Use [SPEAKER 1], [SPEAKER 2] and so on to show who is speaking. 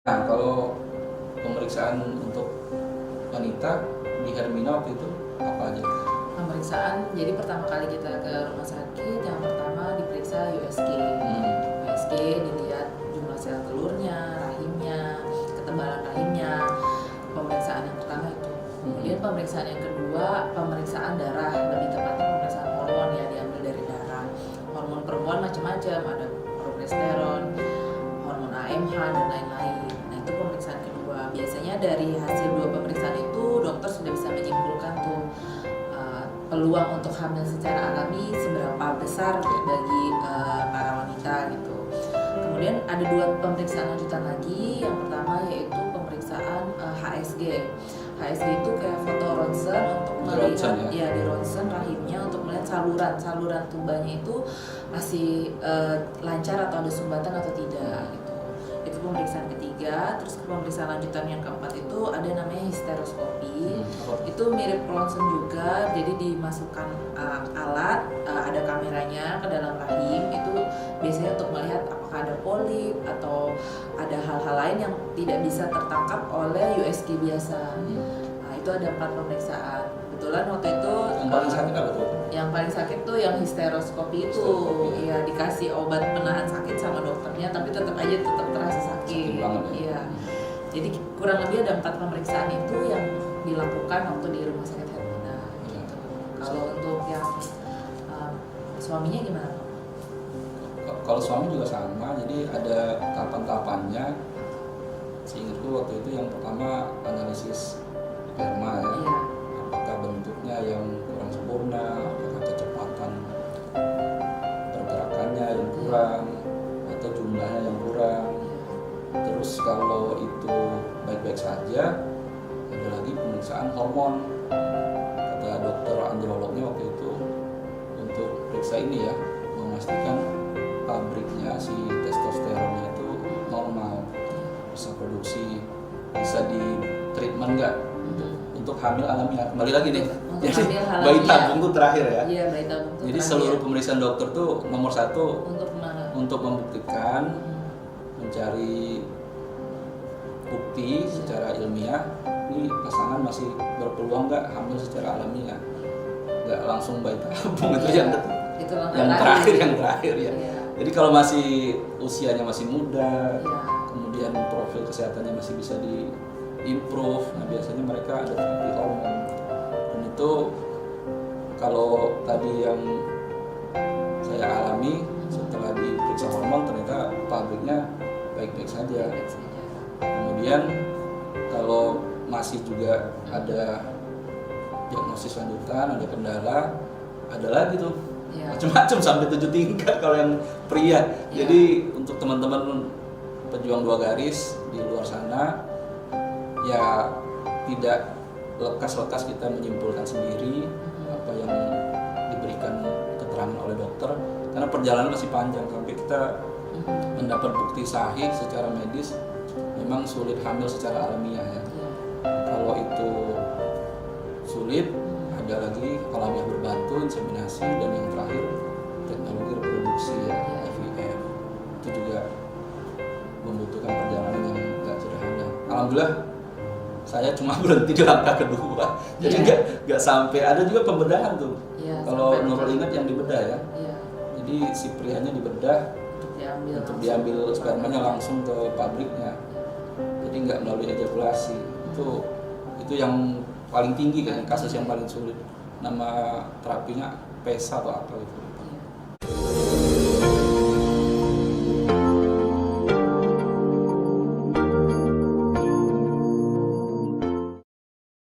[SPEAKER 1] Nah, kalau pemeriksaan untuk wanita di Hermina waktu itu apa aja?
[SPEAKER 2] Pemeriksaan, jadi pertama kali kita ke rumah sakit, yang pertama diperiksa USG. USG dilihat jumlah sel telurnya, rahimnya, ketebalan rahimnya. Pemeriksaan yang pertama itu. Kemudian pemeriksaan yang kedua, pemeriksaan darah, lebih tepatnya pemeriksaan hormon yang diambil dari darah. Hormon perempuan macam-macam, ada progesteron, hormon AMH dan lain-lain. Nah, itu pemeriksaan kedua. Biasanya dari hasil dua pemeriksaan itu dokter sudah bisa menyimpulkan tuh peluang untuk hamil secara alami seberapa besar bagi para wanita gitu. Kemudian ada dua pemeriksaan lanjutan lagi. Yang pertama yaitu pemeriksaan HSG. HSG itu kayak foto ronsen untuk melihat di ronsen rahimnya untuk melihat saluran tubanya itu masih lancar atau ada sumbatan atau tidak gitu. Itu pemeriksaan ketiga. Terus pemeriksaan lanjutan yang keempat itu ada namanya histeroskopi. Itu mirip ronsen juga, jadi dimasukkan alat, ada kameranya ke dalam rahim. Itu biasanya untuk melihat apakah ada polip atau ada hal-hal lain yang tidak bisa tertangkap oleh USG biasa. Nah, itu ada 4 pemeriksaan. Kebetulan waktu itu
[SPEAKER 1] yang paling sakit apa tuh?
[SPEAKER 2] Yang paling sakit tuh yang histeroskopi itu, ya dikasih obat penahan sakit sama dokternya, tapi tetap terasa sakit. Iya. Jadi kurang lebih ada 4 pemeriksaan itu yang dilakukan waktu di rumah sakit Hermina. Gitu. Kalau untuk yang suaminya gimana?
[SPEAKER 1] Kalau suami juga sama, jadi ada tahapan-tahapannya. Seingatku waktu itu yang pertama analisis sperma ya.
[SPEAKER 2] Iya.
[SPEAKER 1] Apakah bentuknya yang kurang sempurna, apakah kecepatan pergerakannya yang kurang, atau jumlahnya yang kurang. Terus kalau itu baik-baik saja, ada lagi pemeriksaan hormon. Kata dokter androlognya waktu itu untuk periksa ini ya, memastikan pabriknya si testosteronnya itu normal, bisa produksi, bisa di treatment nggak untuk hamil alamiah. Kembali lagi nih, jadi bayi tabung tuh terakhir ya.
[SPEAKER 2] Iya, bayi tabung tuh
[SPEAKER 1] jadi
[SPEAKER 2] terakhir.
[SPEAKER 1] Seluruh pemeriksaan dokter tuh nomor 1
[SPEAKER 2] untuk
[SPEAKER 1] membuktikan, mencari bukti secara ilmiah ini pasangan masih berpeluang nggak hamil secara alamiah, nggak langsung bayi tabung. Itu yang terakhir ya. Jadi kalau masih usianya masih muda, kemudian profil kesehatannya masih bisa di-improve, nah biasanya mereka ada terapi hormon. Dan itu kalau tadi yang saya alami setelah diperiksa hormon ternyata pabriknya baik-baik saja. Kemudian kalau masih juga ada diagnosis lanjutan, ada kendala, ada lagi tuh macam-macam sampai 7 tingkat kalau yang pria. Jadi untuk teman-teman pejuang 2 garis di luar sana, ya tidak lekas-lekas kita menyimpulkan sendiri apa yang diberikan keterangan oleh dokter, karena perjalanan masih panjang sampai kita mendapat bukti sahih secara medis. Memang sulit hamil secara alamiah ya. Kalau itu sulit, ada lagi alamiah berbantu, inseminasi, dan yang terakhir teknologi reproduksi ya, IVF. Itu juga membutuhkan perjalanan yang nggak sederhana. Alhamdulillah saya cuma berhenti di langkah kedua, jadi nggak sampai. Ada juga pembedahan tuh. Kalau Nurul ingat yang dibedah ya. Jadi si prianya dibedah untuk diambil spermanya langsung ke pabriknya. Jadi nggak melalui ejakulasi. Itu yang paling tinggi kan, kasus yang paling sulit. Nama terapinya PESA atau apa itu.